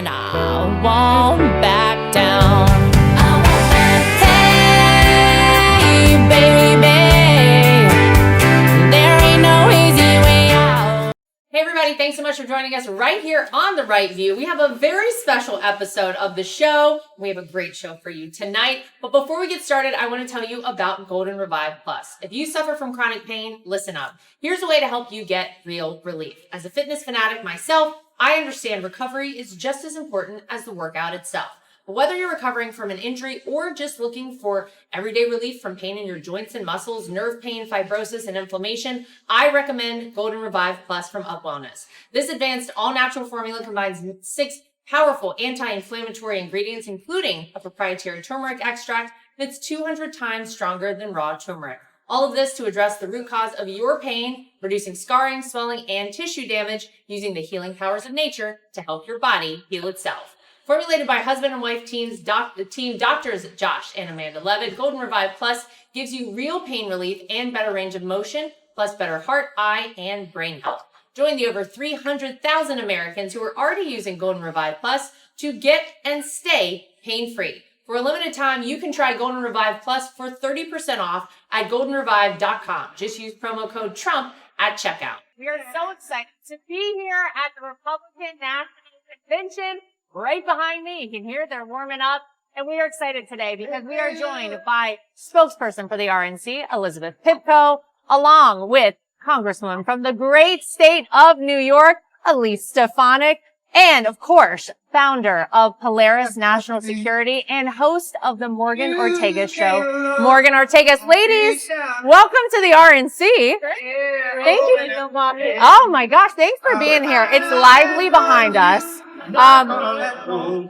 and I won't back down. Hey, baby, there ain't no easy way out. Hey everybody, thanks so much for joining us right here on The Right View. We have a very special episode of the show. We have a great show for you tonight. But before we get started, I want to tell you about Golden Revive Plus. If you suffer from chronic pain, listen up. Here's a way to help you get real relief. As a fitness fanatic myself, I understand recovery is just as important as the workout itself. But whether you're recovering from an injury or just looking for everyday relief from pain in your joints and muscles, nerve pain, fibrosis, and inflammation, I recommend Golden Revive Plus from Up Wellness. This advanced all-natural formula combines 6 powerful anti-inflammatory ingredients, including a proprietary turmeric extract that's 200 times stronger than raw turmeric. All of this to address the root cause of your pain, reducing scarring, swelling, and tissue damage using the healing powers of nature to help your body heal itself. Formulated by husband and wife team doctors Josh and Amanda Levitt, Golden Revive Plus gives you real pain relief and better range of motion, plus better heart, eye, and brain health. Join the over 300,000 Americans who are already using Golden Revive Plus to get and stay pain-free. For a limited time, you can try Golden Revive Plus for 30% off at goldenrevive.com. Just use promo code TRUMP at checkout. We are so excited to be here at the Republican National Convention. Right behind me, you can hear they're warming up. And we are excited today because we are joined by spokesperson for the RNC, Elizabeth Pipko, along with Congresswoman from the great state of New York, Elise Stefanik, and of course, founder of Polaris National Security and host of the Morgan Ortagus Show, Morgan Ortagus. Ladies, welcome to the RNC. Thank you. Oh my gosh, thanks for being here. It's lively behind us.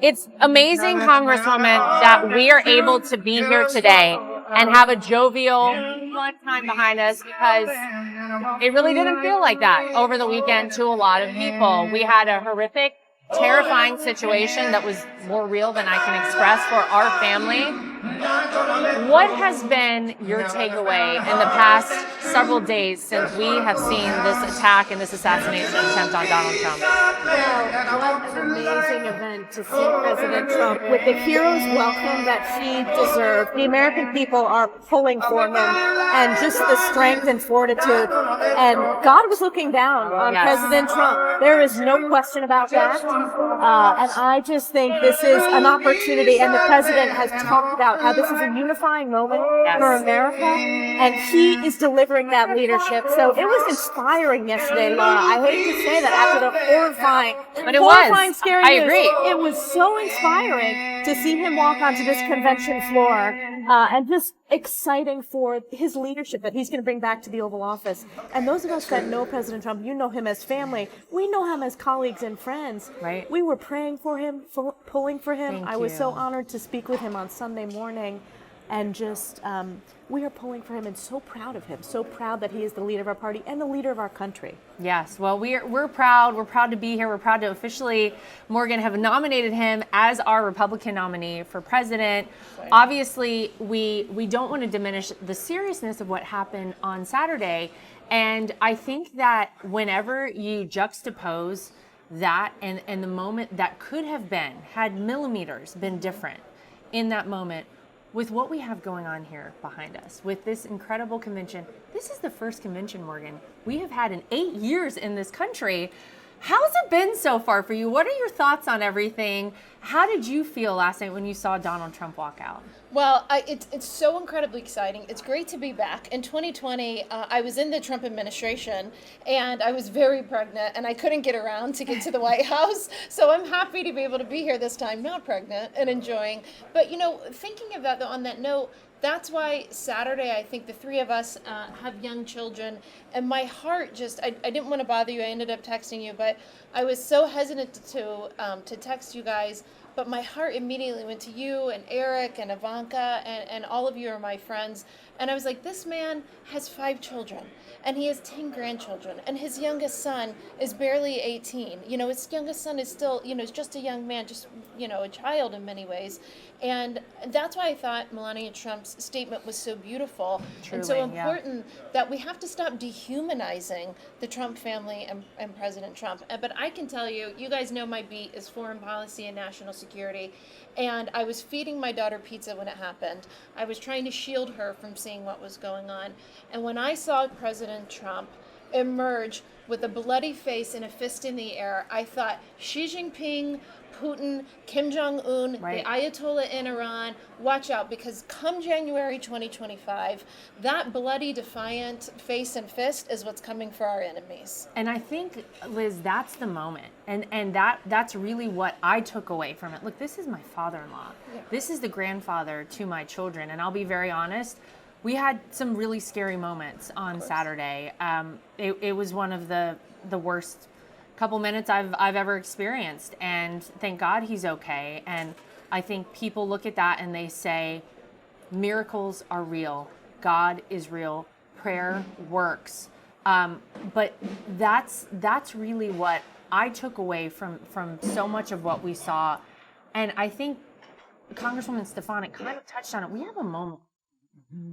It's amazing, Congresswoman, that we are able to be here today and have a jovial, fun time behind us because it really didn't feel like that over the weekend to a lot of people. We had a horrific, terrifying situation that was more real than I can express for our family. What has been your takeaway in the past several days since we have seen this attack and this assassination attempt on Donald Trump? Well, what an amazing event to see President Trump with the hero's welcome that he deserved. The American people are pulling for him and just the strength and fortitude. And God was looking down on President Trump. There is no question about that. And I just think this is an opportunity, and the president has talked about how this is a unifying moment for America, and he is delivering that leadership. So it was inspiring yesterday, Lara. I hate to say that after the horrifying, scary news. I agree. It was so inspiring to see him walk onto this convention floor, and just exciting for his leadership that he's going to bring back to the Oval Office. And those of us that know President Trump, you know him as family. We know him as colleagues and friends. Right. We were praying for him, pulling for him. I was so honored to speak with him on Sunday morning. And just, we are pulling for him and so proud of him. So proud that he is the leader of our party and the leader of our country. Yes, well, we're proud. We're proud to be here. We're proud to officially, Morgan, have nominated him as our Republican nominee for president. Obviously, we don't want to diminish the seriousness of what happened on Saturday. And I think that whenever you juxtapose that and the moment that could have been, had millimeters been different in that moment, with what we have going on here behind us, with this incredible convention, this is the first convention, Morgan, we have had in 8 years in this country. How's it been so far for you? What are your thoughts on everything? How did you feel last night when you saw Donald Trump walk out? Well, it's so incredibly exciting. It's great to be back. In 2020, I was in the Trump administration, and I was very pregnant, and I couldn't get around to get to the White House. So I'm happy to be able to be here this time, not pregnant, and enjoying. But, you know, thinking of that, though, on that note, that's why Saturday, I think the three of us have young children, and my heart just, I didn't want to bother you. I ended up texting you, but I was so hesitant to text you guys. but my heart immediately went to you and Eric and Ivanka, and all of you are my friends. And I was like, this man has 5 children, and he has 10 grandchildren, and his youngest son is barely 18. You know, his youngest son is still, you know, is just a young man, just, you know, a child in many ways. And that's why I thought Melania Trump's statement was so beautiful and so important, that we have to stop dehumanizing the Trump family and President Trump. But I can tell you, you guys know my beat is foreign policy and national security. And I was feeding my daughter pizza when it happened. I was trying to shield her from seeing what was going on. And when I saw President Trump emerge with a bloody face and a fist in the air, I thought, Xi Jinping, Putin, Kim Jong-un, the Ayatollah in Iran, watch out, because come January 2025, that bloody, defiant face and fist is what's coming for our enemies. And I think, Liz, that's the moment. And that's really what I took away from it. Look, this is my father-in-law. Yeah. This is the grandfather to my children. And I'll be very honest, we had some really scary moments on Saturday. It was one of the worst couple minutes I've ever experienced, and thank God he's okay. And I think people look at that and they say, miracles are real, God is real, prayer works. But that's really what I took away from so much of what we saw. And I think Congresswoman Stefanik kind of touched on it. We have a moment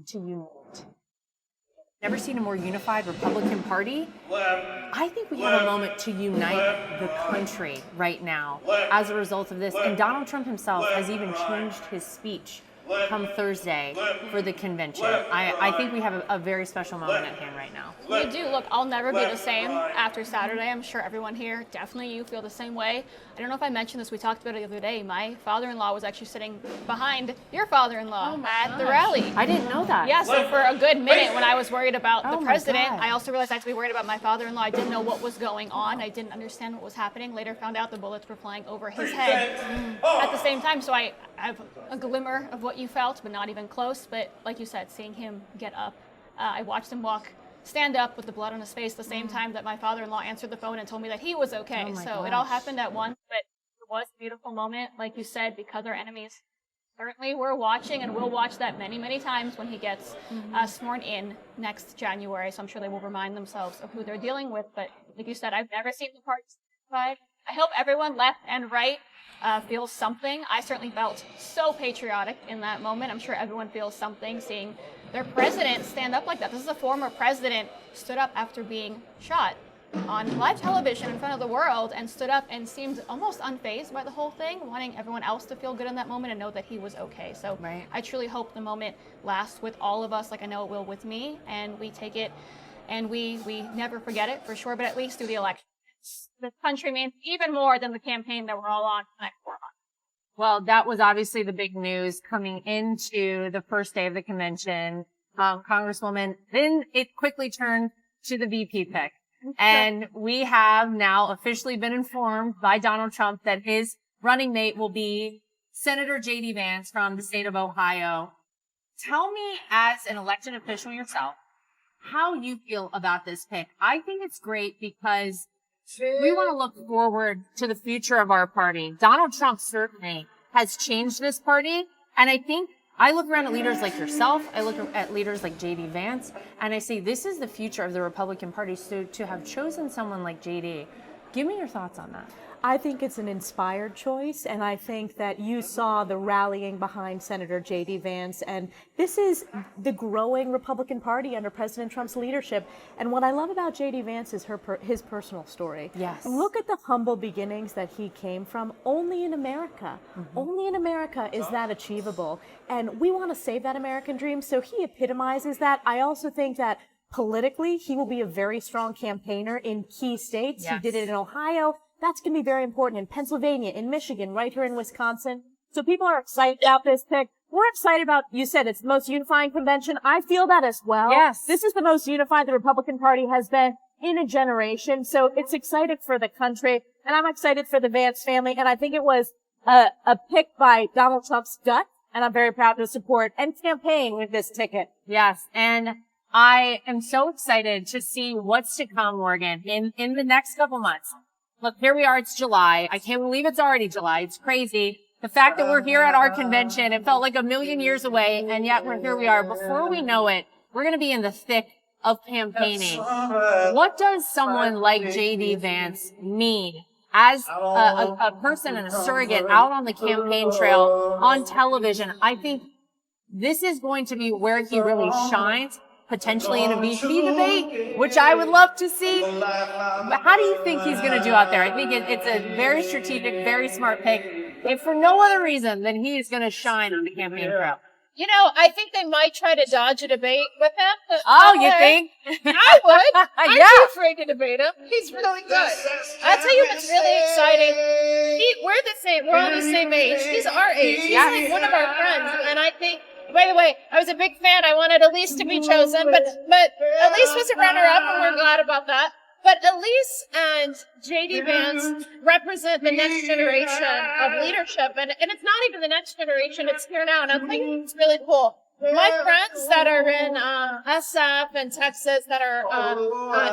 to unite. Never seen a more unified Republican Party. I think we have a moment to unite the country right now as a result of this. And Donald Trump himself has even changed his speech come Thursday for the convention. I think we have a very special moment at hand right now. We do. Look, I'll never be the same after Saturday. I'm sure everyone here, definitely you, feel the same way. I don't know if I mentioned this. We talked about it the other day. My father-in-law was actually sitting behind your father-in-law at the rally. I didn't know that. Yeah, so for a good minute when I was worried about the president, I also realized I had to be worried about my father-in-law. I didn't know what was going on. I didn't understand what was happening. Later found out the bullets were flying over his head at the same time. So I have a glimmer of what you felt, but not even close. But like you said, seeing him get up, I watched him stand up with the blood on his face the same time that my father-in-law answered the phone and told me that he was okay. So it all happened at once, but it was a beautiful moment, like you said, because our enemies certainly were watching, and will watch that many, many times when he gets sworn in next January. So I'm sure they will remind themselves of who they're dealing with. But like you said, I've never seen the party side. I hope everyone left and right feels something. I certainly felt so patriotic in that moment. I'm sure everyone feels something seeing their president stand up like that. This is a former president stood up after being shot on live television in front of the world and stood up and seemed almost unfazed by the whole thing, wanting everyone else to feel good in that moment and know that he was okay. So I truly hope the moment lasts with all of us, like I know it will with me, and we take it and we never forget it for sure, but at least through the election. The country means even more than the campaign that we're all on for the next 4 months. Well, that was obviously the big news coming into the first day of the convention, Congresswoman. Then it quickly turned to the VP pick. And we have now officially been informed by Donald Trump that his running mate will be Senator JD Vance from the state of Ohio. Tell me, as an elected official yourself, how you feel about this pick. I think it's great because we want to look forward to the future of our party. Donald Trump certainly has changed this party. And I think I look around at leaders like yourself. I look at leaders like JD Vance, and I say, this is the future of the Republican Party. So to have chosen someone like JD, give me your thoughts on that. I think it's an inspired choice, and I think that you saw the rallying behind Senator JD Vance, and this is the growing Republican Party under President Trump's leadership. And what I love about JD Vance is his personal story. Yes. Look at the humble beginnings that he came from. Only in America, only in America is that achievable. And we want to save that American dream, so he epitomizes that. I also think that politically, he will be a very strong campaigner in key states. Yes. He did it in Ohio. That's going to be very important in Pennsylvania, in Michigan, right here in Wisconsin. So people are excited about this pick. We're excited about, you said it's the most unifying convention. I feel that as well. Yes. This is the most unified the Republican Party has been in a generation. So it's excited for the country, and I'm excited for the Vance family. And I think it was a pick by Donald Trump's gut, and I'm very proud to support and campaign with this ticket. Yes. And I am so excited to see what's to come, Morgan, in the next couple months. Look, here we are. It's July. I can't believe it's already July. It's crazy. The fact that we're here at our convention, it felt like a million years away, and yet here we are. Before we know it, we're going to be in the thick of campaigning. What does someone like JD Vance mean as a person and a surrogate out on the campaign trail, on television? I think this is going to be where he really shines, potentially in a VP debate, which I would love to see. But how do you think he's going to do out there? I think it's a very strategic, very smart pick. If for no other reason than he is going to shine on the campaign trail. You know, I think they might try to dodge a debate with him. Oh, you think? I would. I'm Yeah. too afraid to debate him. He's really good. I'll tell you what's really exciting. We're the same. We're all the same age. He's our age. He's like one of our friends. And I think, by the way, I was a big fan. I wanted Elise to be chosen, but Elise was a runner-up, and we're glad about that. But Elise and JD Vance represent the next generation of leadership. And it's not even the next generation, it's here now. And I think it's really cool. My friends that are in SF and Texas that are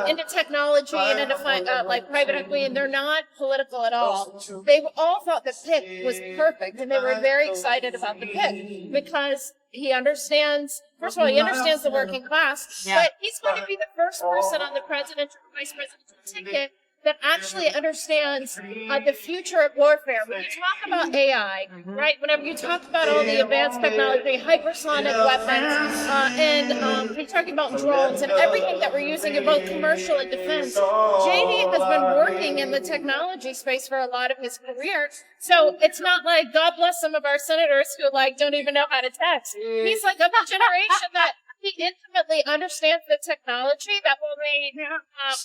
into technology and into like private equity, and they're not political at all, they all thought the pick was perfect. And they were very excited about the pick because he understands, first of all, he understands the working class, but he's going to be the first person on the presidential or vice presidential ticket that actually understands the future of warfare. When you talk about AI, right? Whenever you talk about all the advanced technology, hypersonic weapons, and you're talking about drones and everything that we're using in both commercial and defense, JD has been working in the technology space for a lot of his career. So it's not like, God bless some of our senators who don't even know how to text. He's like of the generation that he intimately understands the technology that will be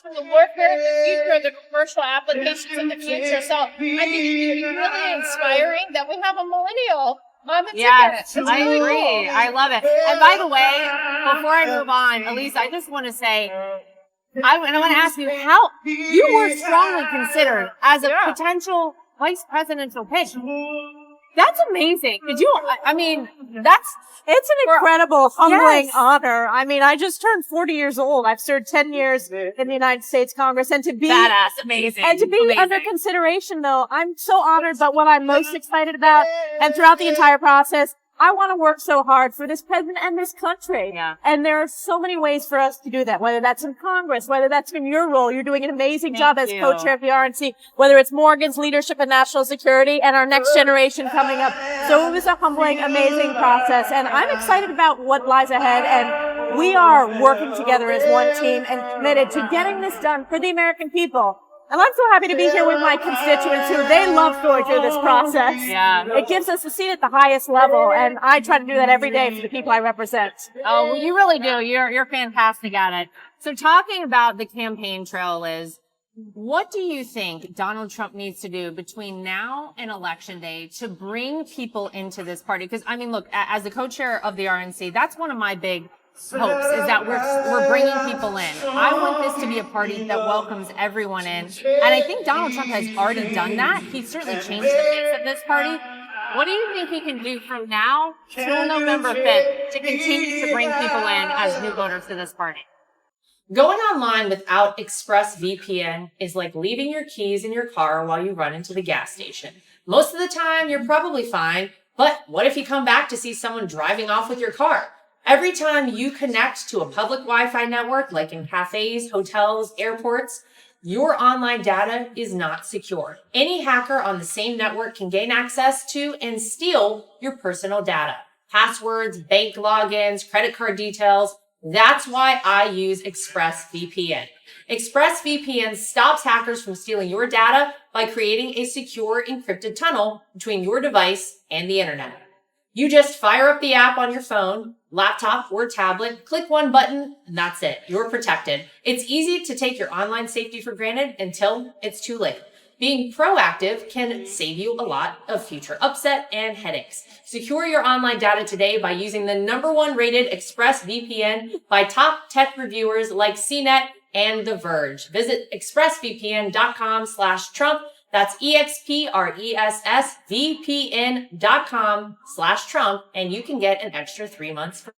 for the warfare in the future, the commercial applications in the future. So I think it's really inspiring that we have a millennial on the ticket. I agree. Cool. I love it. And by the way, before I move on, Elise, I just want to say, I want to ask you how you were strongly considered as a potential vice presidential pick. That's amazing. Did you? I mean, it's an incredible, humbling honor. I mean, I just turned 40 years old. I've served 10 years in the United States Congress, and to be badass, amazing, and to be under consideration, though, I'm so honored. But what I'm most excited about, and throughout the entire process, I want to work so hard for this president and this country. Yeah. And there are so many ways for us to do that, whether that's in Congress, whether that's in your role. You're doing an amazing job as co-chair of the RNC, whether it's Morgan's leadership in national security and our next generation coming up. So it was a humbling, amazing process. And I'm excited about what lies ahead. And we are working together as one team and committed to getting this done for the American people. And I'm so happy to be here with my constituents who they love going through this process. Yeah. It gives us a seat at the highest level, and I try to do that every day for the people I represent. Oh, well, you really do. You're fantastic at it. So talking about the campaign trail, Liz, what do you think Donald Trump needs to do between now and Election Day to bring people into this party? Because, I mean, look, as the co-chair of the RNC, that's one of my big hopes, is that we're bringing people in. I want this to be a party that welcomes everyone in. And I think Donald Trump has already done that. He's certainly changed the face of this party. What do you think he can do from now till November 5th to continue to bring people in as new voters to this party? Going online without ExpressVPN is like leaving your keys in your car while you run into the gas station. Most of the time, you're probably fine, but what if you come back to see someone driving off with your car? Every time you connect to a public Wi-Fi network, like in cafes, hotels, airports, your online data is not secure. Any hacker on the same network can gain access to and steal your personal data. Passwords, bank logins, credit card details. That's why I use ExpressVPN. ExpressVPN stops hackers from stealing your data by creating a secure encrypted tunnel between your device and the internet. You just fire up the app on your phone, laptop, or tablet, click one button, and that's it. You're protected. It's easy to take your online safety for granted until it's too late. Being proactive can save you a lot of future upset and headaches. Secure your online data today by using the #1 rated ExpressVPN by top tech reviewers like CNET and The Verge. Visit expressvpn.com/Trump. That's EXPRESSVPN.com/Trump, and you can get an extra 3 months free.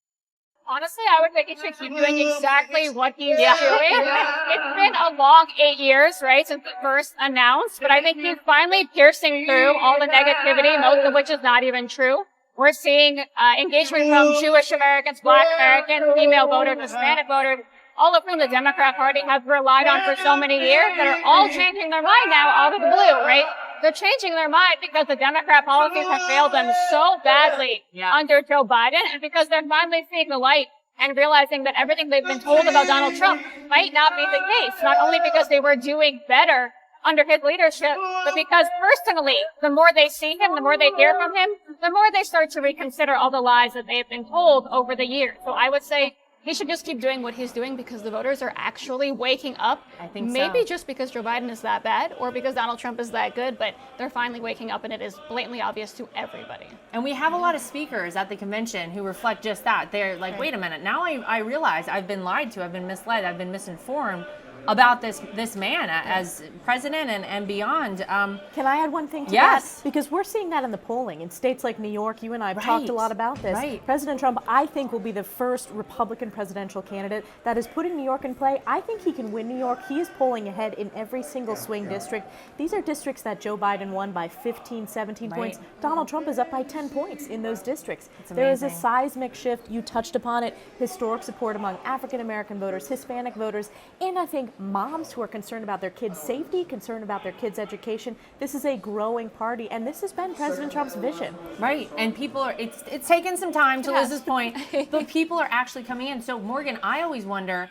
Honestly, I would think he should keep doing exactly what he's doing. It's been a long 8 years, right, since he first announced, but I think he's finally piercing through all the negativity, most of which is not even true. We're seeing engagement from Jewish Americans, Black Americans, female voters, Hispanic voters, all of whom the Democrat Party has relied on for so many years, that are all changing their mind now out of the blue, right? They're changing their mind because the Democrat policies have failed them so badly under Joe Biden, and because they're finally seeing the light and realizing that everything they've been told about Donald Trump might not be the case, not only because they were doing better under his leadership, but because personally, the more they see him, the more they hear from him, the more they start to reconsider all the lies that they have been told over the years. So I would say he should just keep doing what he's doing because the voters are actually waking up. I think Maybe just because Joe Biden is that bad or because Donald Trump is that good, but they're finally waking up and it is blatantly obvious to everybody. And we have a lot of speakers at the convention who reflect just that. They're like, wait a minute, now I realize I've been lied to, I've been misled, I've been misinformed about this man as president and beyond. Can I add one thing to yes. that? Because we're seeing that in the polling. In states like New York, you and I have talked a lot about this. Right. President Trump, I think, will be the first Republican presidential candidate that is putting New York in play. I think he can win New York. He is polling ahead in every single swing district. These are districts that Joe Biden won by 15, 17 points. Donald Trump is up by 10 points in those districts. There is a seismic shift. You touched upon it. Historic support among African-American voters, Hispanic voters, and I think moms who are concerned about their kids' safety, concerned about their kids' education. This is a growing party, and this has been President Trump's vision. Right, and people are, it's taken some time to Liz's point, but people are actually coming in. So Morgan, I always wonder,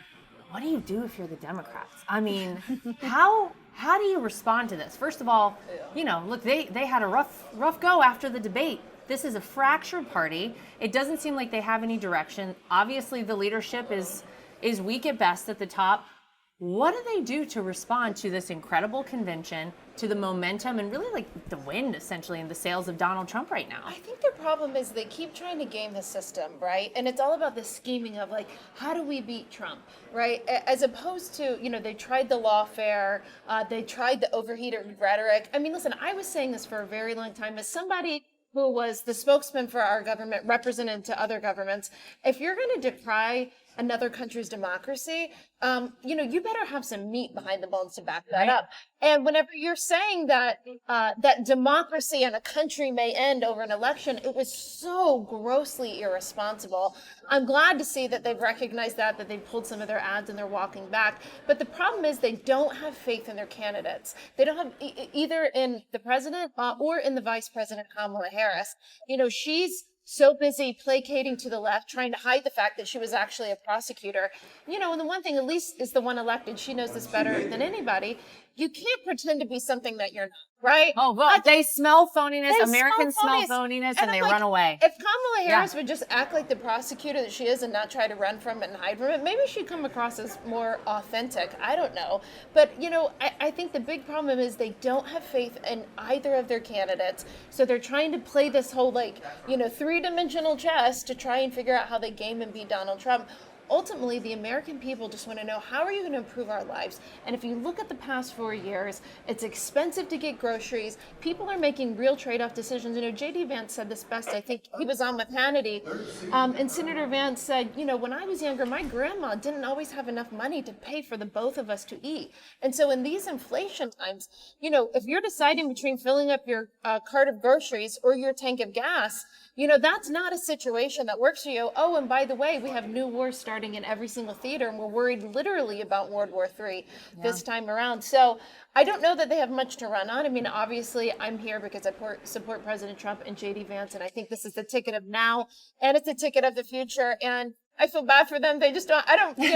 what do you do if you're the Democrats? I mean, how do you respond to this? First of all, look, they had a rough go after the debate. This is a fractured party. It doesn't seem like they have any direction. Obviously, the leadership is weak at best at the top. What do they do to respond to this incredible convention, to the momentum and really like the wind essentially in the sails of Donald Trump right now? I think their problem is they keep trying to game the system, right? And it's all about the scheming of like, how do we beat Trump, right? As opposed to, they tried the lawfare, they tried the overheated rhetoric. I mean, listen, I was saying this for a very long time as somebody who was the spokesman for our government, represented to other governments. If you're going to decry another country's democracy, you better have some meat behind the bones to back that up. And whenever you're saying that that democracy in a country may end over an election, it was so grossly irresponsible. I'm glad to see that they've recognized that they pulled some of their ads and they're walking back. But the problem is they don't have faith in their candidates. They don't have either in the president or in the vice president, Kamala Harris. She's so busy placating to the left, trying to hide the fact that she was actually a prosecutor. And the one thing, Elise is the one elected. She knows this better than anybody. You can't pretend to be something that you're not, right? Oh, well, they smell phoniness. Americans smell phoniness and they run away. If Kamala Harris would just act like the prosecutor that she is and not try to run from it and hide from it, maybe she'd come across as more authentic. I don't know. But, I think the big problem is they don't have faith in either of their candidates. So they're trying to play this whole, three-dimensional chess to try and figure out how they game and beat Donald Trump. Ultimately, the American people just want to know, how are you going to improve our lives? And if you look at the past 4 years, it's expensive to get groceries. People are making real trade-off decisions. JD Vance said this best. I think he was on with Hannity. And Senator Vance said, when I was younger, my grandma didn't always have enough money to pay for the both of us to eat. And so in these inflation times, if you're deciding between filling up your cart of groceries or your tank of gas, that's not a situation that works for you. Oh, and by the way, we have new wars starting in every single theater, and we're worried literally about World War III this time around. So I don't know that they have much to run on. I mean, obviously, I'm here because I support President Trump and JD Vance, and I think this is the ticket of now, and it's the ticket of the future. And I feel bad for them. They just don't, actually,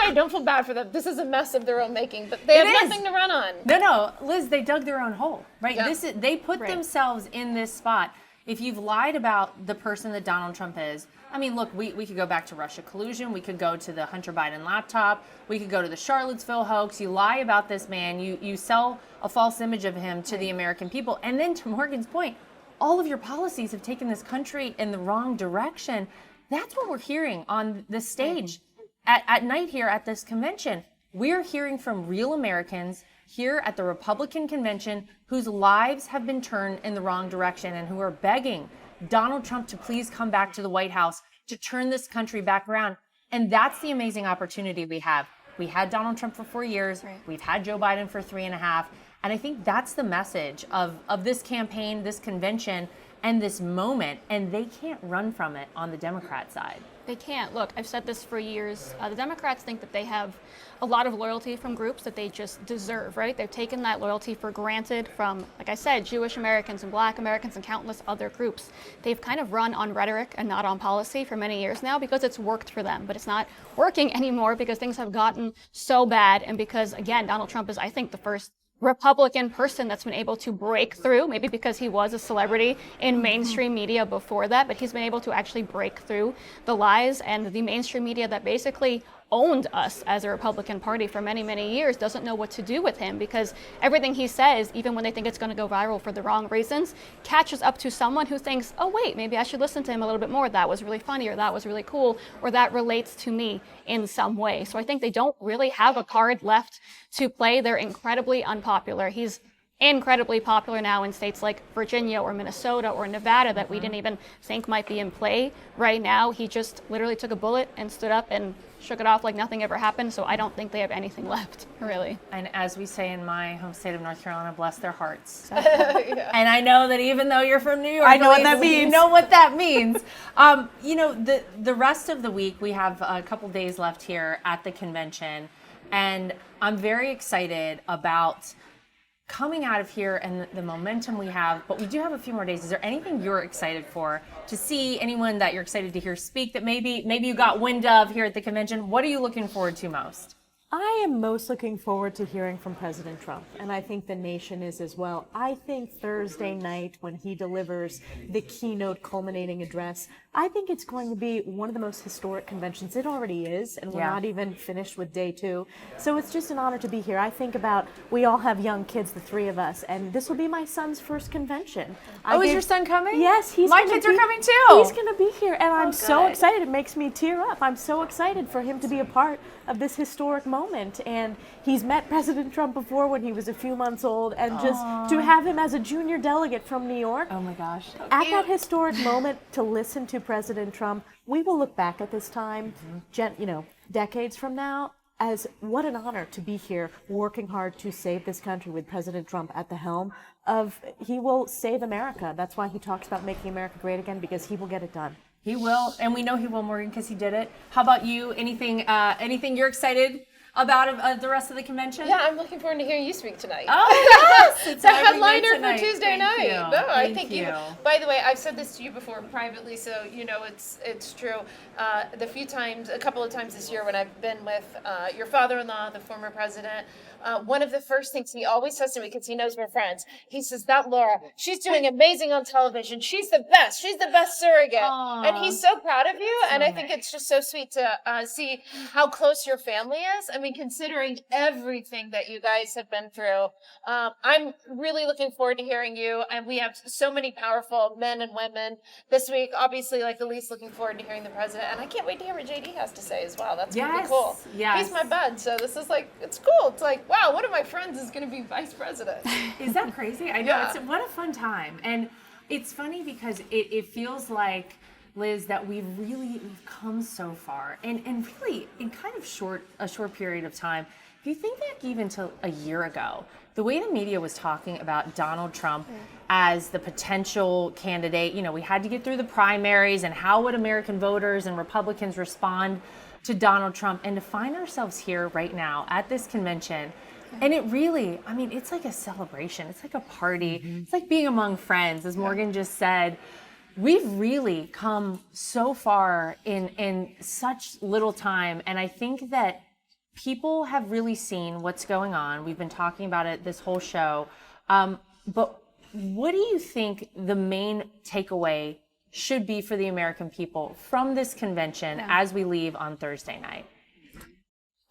I don't feel bad for them. This is a mess of their own making, but they have nothing to run on. No, Liz, they dug their own hole, right? Yeah. They put themselves in this spot. If you've lied about the person that Donald Trump is, I mean, look, we could go back to Russia collusion. We could go to the Hunter Biden laptop. We could go to the Charlottesville hoax. You lie about this man. You sell a false image of him to the American people. And then to Morgan's point, all of your policies have taken this country in the wrong direction. That's what we're hearing on the stage at night here at this convention. We're hearing from real Americans here at the Republican convention whose lives have been turned in the wrong direction and who are begging Donald Trump to please come back to the White House to turn this country back around. And that's the amazing opportunity we have. We had Donald Trump for 4 years. Right. We've had Joe Biden for 3.5. And I think that's the message of this campaign, this convention, and this moment. And they can't run from it on the Democrat side. They can't. Look, I've said this for years. The Democrats think that they have a lot of loyalty from groups that they just deserve, right? They've taken that loyalty for granted from, like I said, Jewish Americans and Black Americans and countless other groups. They've kind of run on rhetoric and not on policy for many years now because it's worked for them. But it's not working anymore because things have gotten so bad. And because, again, Donald Trump is, I think, the first Republican person that's been able to break through, maybe because he was a celebrity in mainstream media before that, but he's been able to actually break through the lies and the mainstream media that basically owned us as a Republican Party for many, many years doesn't know what to do with him because everything he says, even when they think it's going to go viral for the wrong reasons, catches up to someone who thinks, oh, wait, maybe I should listen to him a little bit more. That was really funny, or that was really cool, or that relates to me in some way. So I think they don't really have a card left to play. They're incredibly unpopular. He's incredibly popular now in states like Virginia or Minnesota or Nevada that we didn't even think might be in play right now. He just literally took a bullet and stood up and shook it off like nothing ever happened. So I don't think they have anything left, really. And as we say in my home state of North Carolina, bless their hearts. Yeah. And I know that even though you're from New York, I know what that means. You know what that means. You know, the rest of the week, we have a couple days left here at the convention. And I'm very excited about coming out of here and the momentum we have, but we do have a few more days. Is there anything you're excited for, to see anyone that you're excited to hear speak that maybe you got wind of here at the convention? What are you looking forward to most? I am most looking forward to hearing from President Trump, and I think the nation is as well. I think Thursday night when he delivers the keynote culminating address, I think it's going to be one of the most historic conventions. It already is, and we're not even finished with day 2. So it's just an honor to be here. I think about, we all have young kids, the 3 of us, and this will be my son's first convention. Is your son coming? Yes, my kids are coming too. He's going to be here, and I'm so excited. It makes me tear up. I'm so excited for him to be a part of this historic moment. And he's met President Trump before when he was a few months old, and just to have him as a junior delegate from New York. Oh my gosh. At that historic moment to listen to President Trump, we will look back at this time, decades from now, as what an honor to be here working hard to save this country with President Trump at the helm of, he will save America. That's why he talks about making America great again, because he will get it done. He will, and we know he will, Morgan, because he did it. How about you? Anything you're excited about the rest of the convention? Yeah, I'm looking forward to hearing you speak tonight. Oh, yes! It's the headliner for Tuesday night. No, I think you. By the way, I've said this to you before privately, so you know it's true. A couple of times this year when I've been with your father-in-law, the former president, one of the first things he always says to me, because he knows we're friends, he says, that Lara, she's doing amazing on television. She's the best. She's the best surrogate. Aww. And he's so proud of you. And I think it's just so sweet to see how close your family is. I mean, considering everything that you guys have been through, I'm really looking forward to hearing you. And we have so many powerful men and women this week. Obviously, like Elise, looking forward to hearing the president. And I can't wait to hear what JD has to say as well. That's going to be cool. Yes. He's my bud. So this is it's cool. It's like, wow, one of my friends is going to be vice president. Is that crazy? I know. Yeah. What a fun time. And it's funny because it feels like, Liz, that we've come so far, and really in kind of a short period of time. If you think back even to a year ago, the way the media was talking about Donald Trump as the potential candidate, we had to get through the primaries, and how would American voters and Republicans respond to Donald Trump, and to find ourselves here right now at this convention. And it really, it's like a celebration. It's like a party. Mm-hmm. It's like being among friends, as Morgan just said. We've really come so far in such little time. And I think that people have really seen what's going on. We've been talking about it this whole show. But what do you think the main takeaway should be for the American people from this convention as we leave on Thursday night?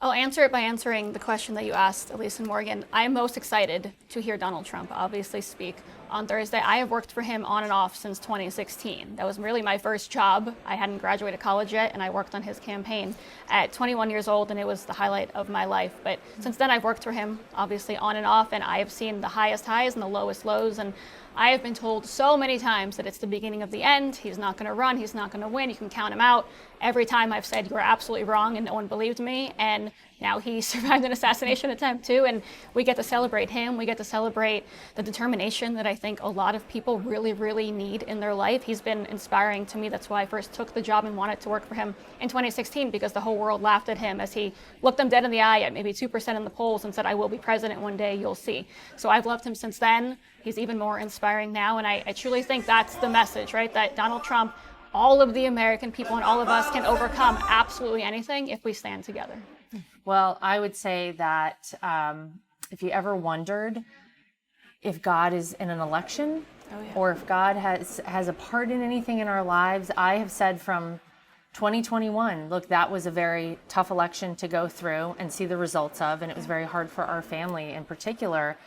I'll answer it by answering the question that you asked, Elise and Morgan. I'm most excited to hear Donald Trump obviously speak on Thursday. I have worked for him on and off since 2016. That was really my first job. I hadn't graduated college yet, and I worked on his campaign at 21 years old, and it was the highlight of my life. But since then, I've worked for him, obviously, on and off, and I have seen the highest highs and the lowest lows. And I have been told so many times that it's the beginning of the end. He's not going to run. He's not going to win. You can count him out. Every time I've said you're absolutely wrong and no one believed me. And now he survived an assassination attempt too. And we get to celebrate him. We get to celebrate the determination that I think a lot of people really, really need in their life. He's been inspiring to me. That's why I first took the job and wanted to work for him in 2016, because the whole world laughed at him as he looked them dead in the eye at maybe 2% in the polls and said, I will be president one day, you'll see. So I've loved him since then. He's even more inspiring now. And I truly think that's the message, right? That Donald Trump, all of the American people and all of us can overcome absolutely anything if we stand together. Well, I would say that if you ever wondered if God is in an election or if God has a part in anything in our lives, I have said from 2021, look, that was a very tough election to go through and see the results of, and it was very hard for our family in particular.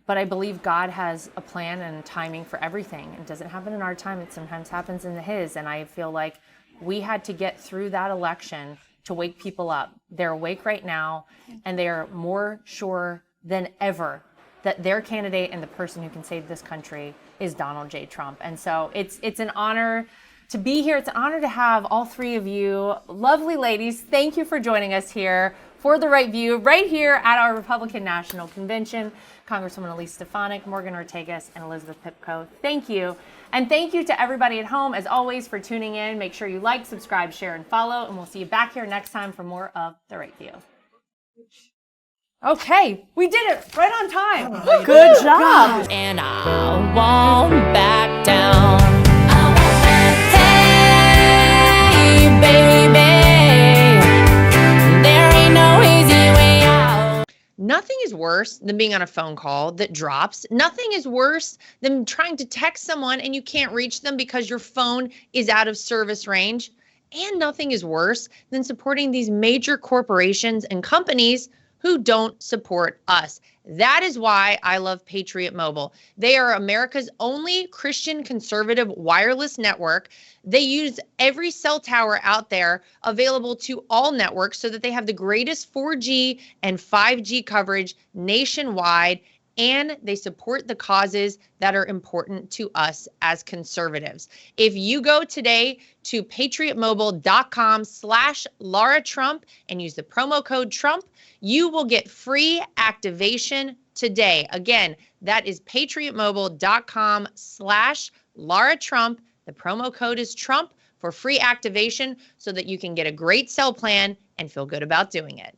But I believe God has a plan and timing for everything. It doesn't happen in our time. It sometimes happens in His. And I feel like we had to get through that election to wake people up. They're awake right now, and they are more sure than ever that their candidate and the person who can save this country is Donald J. Trump. And so it's an honor to be here. It's an honor to have all three of you lovely ladies. Thank you for joining us here for The Right View, right here at our Republican National Convention. Congresswoman Elise Stefanik, Morgan Ortagus, and Elizabeth Pipko. Thank you. And thank you to everybody at home, as always, for tuning in. Make sure you like, subscribe, share, and follow. And we'll see you back here next time for more of The Right View. Okay, we did it right on time. Good job. And I won't back down. Hey, baby, there ain't no easy way out. Nothing is worse than being on a phone call that drops. Nothing is worse than trying to text someone and you can't reach them because your phone is out of service range. And nothing is worse than supporting these major corporations and companies who don't support us. That is why I love Patriot Mobile. They are America's only Christian conservative wireless network. They use every cell tower out there available to all networks so that they have the greatest 4G and 5G coverage nationwide, and they support the causes that are important to us as conservatives. If you go today to patriotmobile.com/Lara Trump and use the promo code Trump, you will get free activation today. Again, that is patriotmobile.com/Lara Trump. The promo code is Trump for free activation so that you can get a great cell plan and feel good about doing it.